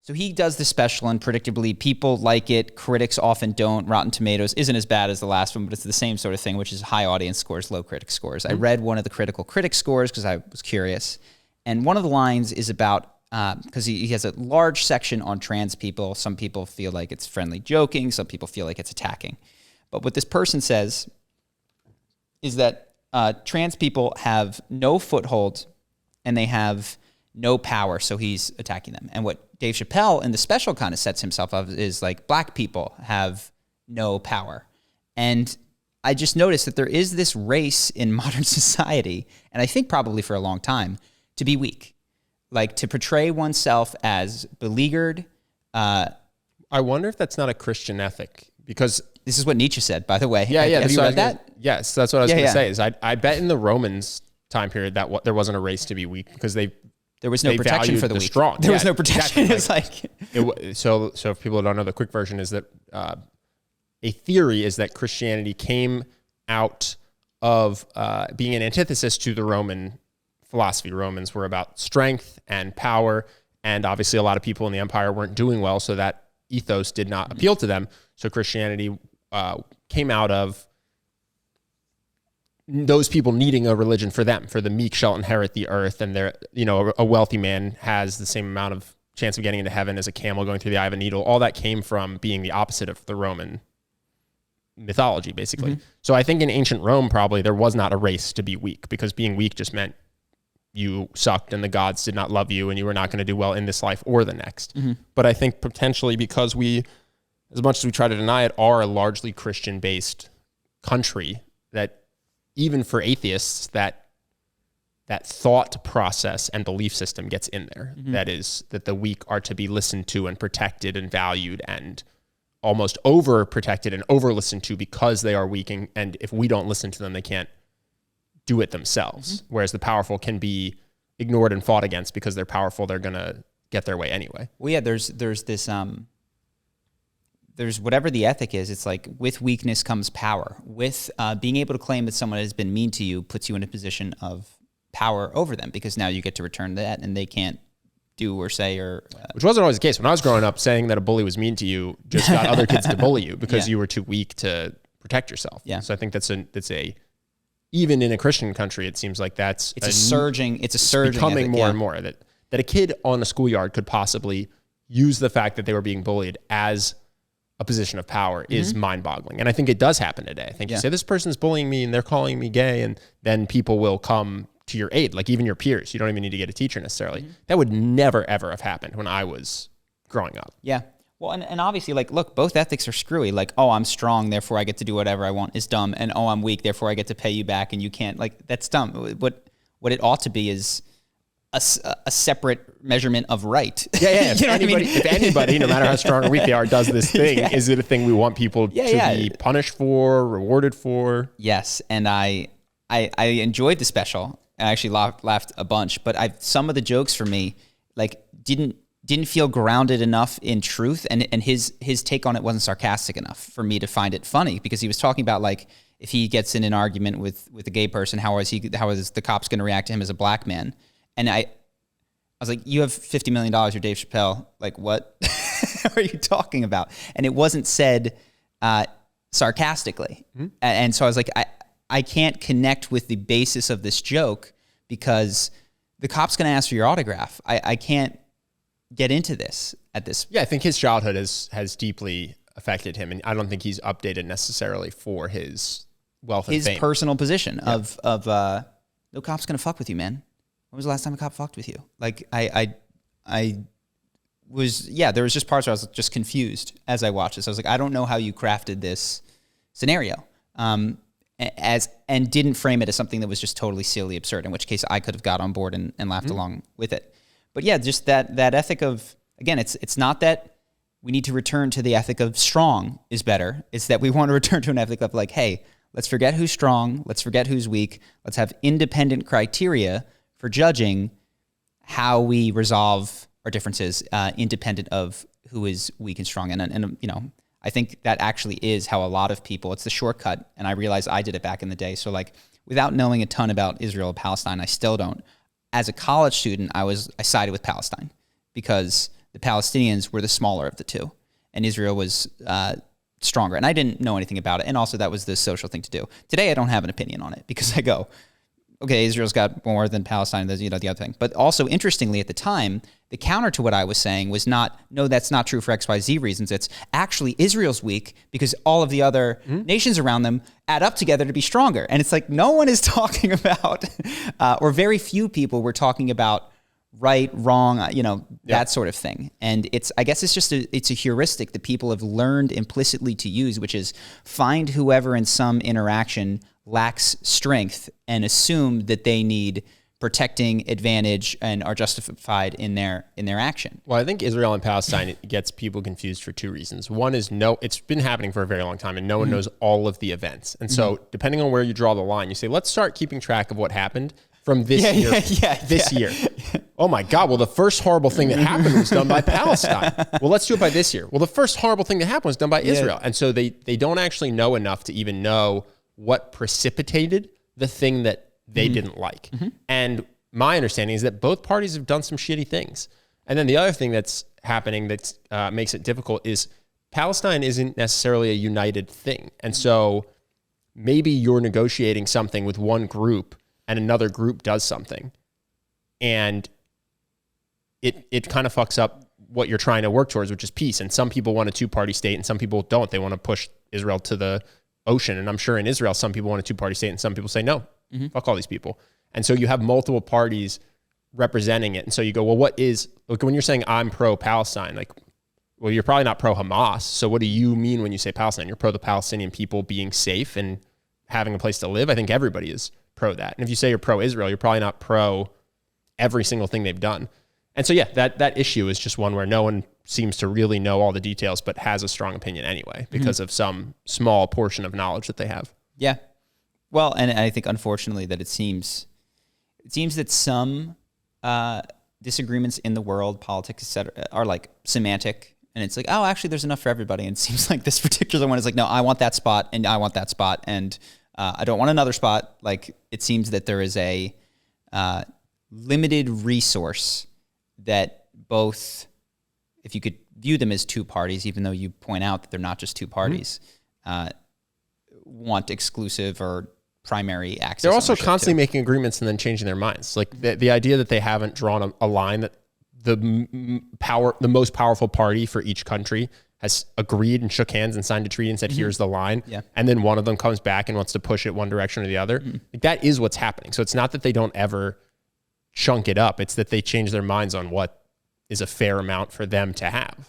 So he does the special, and predictably, people like it. Critics often don't. Rotten Tomatoes isn't as bad as the last one, but it's the same sort of thing, which is high audience scores, low critic scores. I read one of the critic scores because I was curious. And one of the lines is about, because he has a large section on trans people. Some people feel like it's friendly joking. Some people feel like it's attacking. But what this person says is that trans people have no foothold and they have no power, so he's attacking them. And what Dave Chappelle in the special kind of sets himself up is like black people have no power. And I just noticed that there is this race in modern society, and I think probably for a long time, to be weak. Like to portray oneself as beleaguered. I wonder if that's not a Christian ethic, because this is what Nietzsche said, by the way. Yeah. Have you read that? Yes, that's what I was going to say. Is I bet in the Romans time period that there wasn't a race to be weak, because there was no protection for the weak. Strong. There was no protection. Exactly. So if people don't know, the quick version is that a theory is that Christianity came out of being an antithesis to the Roman philosophy. Romans were about strength and power, and obviously a lot of people in the empire weren't doing well, so that ethos did not appeal to them. So Christianity came out of those people needing a religion for them, for the meek shall inherit the earth, and a wealthy man has the same amount of chance of getting into heaven as a camel going through the eye of a needle. All that came from being the opposite of the Roman mythology, basically. Mm-hmm. So I think in ancient Rome, probably there was not a race to be weak, because being weak just meant you sucked and the gods did not love you and you were not going to do well in this life or the next. Mm-hmm. But I think potentially because we, as much as we try to deny it, are a largely Christian-based country, that even for atheists, that thought process and belief system gets in there. Mm-hmm. That is, that the weak are to be listened to and protected and valued and almost over-protected and over-listened to because they are weak. And if we don't listen to them, they can't do it themselves. Mm-hmm. Whereas the powerful can be ignored and fought against because they're powerful. They're going to get their way anyway. Well, yeah, there's this... There's whatever the ethic is, it's like with weakness comes power. With being able to claim that someone has been mean to you puts you in a position of power over them, because now you get to return that and they can't do or say or... Which wasn't always the case. When I was growing up, saying that a bully was mean to you just got other kids to bully you because you were too weak to protect yourself. Yeah. So I think that's a even in a Christian country, it seems like it's becoming ethic, more and more that a kid on a schoolyard could possibly use the fact that they were being bullied as a position of power is mind-boggling. And I think it does happen today. I think you say, this person's bullying me and they're calling me gay, and then people will come to your aid, like even your peers. You don't even need to get a teacher necessarily. Mm-hmm. That would never, ever have happened when I was growing up. Yeah. Well, and obviously, like, look, both ethics are screwy. Like, oh, I'm strong, therefore I get to do whatever I want is dumb. And oh, I'm weak, therefore I get to pay you back and you can't. Like, that's dumb. What it ought to be is a separate measurement of right. Yeah. If anybody, no matter how strong or weak they are, does this thing, is it a thing we want people to be punished for, rewarded for? Yes, and I enjoyed the special. I actually laughed a bunch, but some of the jokes for me like didn't feel grounded enough in truth, and his take on it wasn't sarcastic enough for me to find it funny, because he was talking about like if he gets in an argument with a gay person, how is the cops going to react to him as a black man? And I was like, you have $50 million, you're Dave Chappelle. Like, what are you talking about? And it wasn't said sarcastically. Mm-hmm. And so I was like, I can't connect with the basis of this joke because the cop's going to ask for your autograph. I can't get into this at this. Yeah, I think his childhood has deeply affected him. And I don't think he's updated necessarily for his wealth and fame. His personal position of no cop's going to fuck with you, man. When was the last time a cop fucked with you? Like, there was just parts where I was just confused as I watched this. I was like, I don't know how you crafted this scenario and didn't frame it as something that was just totally silly absurd, in which case I could have got on board and laughed along with it. But yeah, just that ethic of, again, it's not that we need to return to the ethic of strong is better. It's that we want to return to an ethic of like, hey, let's forget who's strong. Let's forget who's weak. Let's have independent criteria for judging how we resolve our differences, independent of who is weak and strong. And I think that actually is how a lot of people, it's the shortcut. And I realized I did it back in the day. So like, without knowing a ton about Israel-Palestine, I still don't. As a college student, I sided with Palestine because the Palestinians were the smaller of the two, and Israel was stronger. And I didn't know anything about it. And also that was the social thing to do. Today, I don't have an opinion on it because I go, okay, Israel's got more than Palestine, the other thing. But also, interestingly, at the time, the counter to what I was saying was not, no, that's not true for XYZ reasons. It's actually Israel's weak because all of the other nations around them add up together to be stronger. And it's like no one is talking about, or very few people were talking about right, wrong, that sort of thing. And I guess it's just it's a heuristic that people have learned implicitly to use, which is find whoever in some interaction lacks strength and assume that they need protecting, advantage, and are justified in their action. Well, I think Israel and Palestine gets people confused for two reasons. One is it's been happening for a very long time and no one knows all of the events. And so depending on where you draw the line, you say, let's start keeping track of what happened from this year. Oh my God. Well, the first horrible thing that happened was done by Palestine. Well, let's do it by this year. Well, the first horrible thing that happened was done by Israel. And so they don't actually know enough to even know what precipitated the thing that they didn't like. And my understanding is that both parties have done some shitty things. And then the other thing that's happening that makes it difficult is Palestine isn't necessarily a united thing. And so maybe you're negotiating something with one group and another group does something. And it kind of fucks up what you're trying to work towards, which is peace. And some people want a two-party state and some people don't. They want to push Israel to the ocean. And I'm sure in Israel, some people want a two-party state and some people say, no, fuck all these people. And so you have multiple parties representing it. And so you go, well, when you're saying I'm pro-Palestine, like, well, you're probably not pro-Hamas. So what do you mean when you say Palestine? You're pro the Palestinian people being safe and having a place to live. I think everybody is pro that. And if you say you're pro-Israel, you're probably not pro every single thing they've done. And so, that issue is just one where no one seems to really know all the details, but has a strong opinion anyway, because of some small portion of knowledge that they have. Yeah. Well, and I think unfortunately that it seems that some disagreements in the world, politics, et cetera, are like semantic. And it's like, oh, actually there's enough for everybody. And it seems like this particular one is like, no, I want that spot and I want that spot. And I don't want another spot. Like it seems that there is a limited resource that both, if you could view them as two parties, even though you point out that they're not just two parties, want exclusive or primary access. They're also constantly making agreements and then changing their minds. Like the idea that they haven't drawn a line that the most powerful party for each country has agreed and shook hands and signed a treaty and said, here's the line. Yeah. And then one of them comes back and wants to push it one direction or the other. Like that is what's happening. So it's not that they don't ever chunk it up. It's that they change their minds on what is a fair amount for them to have.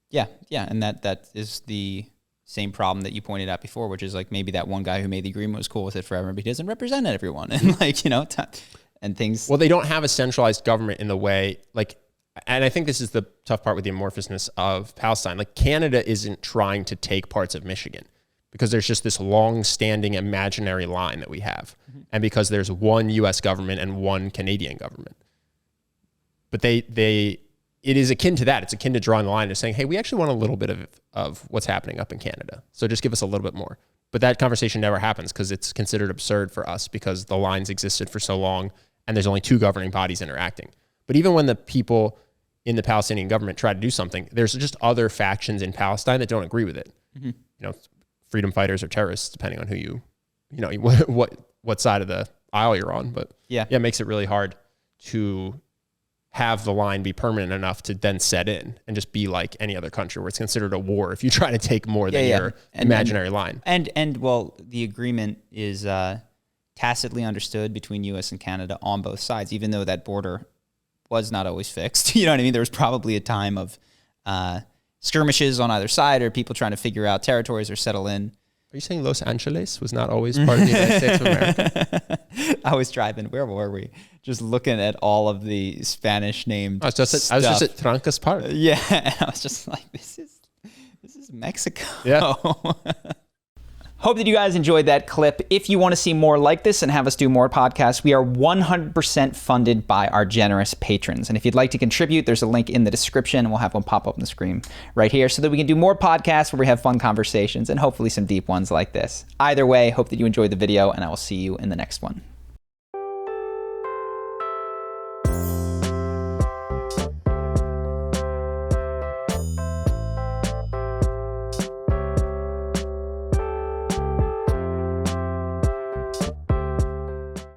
Yeah. And that is the same problem that you pointed out before, which is like maybe that one guy who made the agreement was cool with it forever, but he doesn't represent everyone. And like, and things. Well, they don't have a centralized government in the way, like, and I think this is the tough part with the amorphousness of Palestine. Like Canada isn't trying to take parts of Michigan because there's just this long-standing imaginary line that we have. And because there's one US government and one Canadian government. But it is akin to that. It's akin to drawing the line and saying, hey, we actually want a little bit of what's happening up in Canada. So just give us a little bit more. But that conversation never happens because it's considered absurd for us because the lines existed for so long and there's only two governing bodies interacting. But even when the people in the Palestinian government try to do something, there's just other factions in Palestine that don't agree with it. Freedom fighters or terrorists, depending on who what side of the aisle you're on. But it makes it really hard to have the line be permanent enough to then set in and just be like any other country where it's considered a war if you try to take more than your imaginary line. And well, the agreement is tacitly understood between US and Canada on both sides, even though that border was not always fixed. You know what I mean? There was probably a time of skirmishes on either side or people trying to figure out territories or settle in. Are you saying Los Angeles was not always part of the United States of America? I was driving. Where were we? Just looking at all of the Spanish named I was just at Trancas Park. Yeah. And I was just like, this is Mexico. Yeah. Hope that you guys enjoyed that clip. If you want to see more like this and have us do more podcasts, we are 100% funded by our generous patrons. And if you'd like to contribute, there's a link in the description and we'll have one pop up on the screen right here so that we can do more podcasts where we have fun conversations and hopefully some deep ones like this. Either way, hope that you enjoyed the video and I will see you in the next one.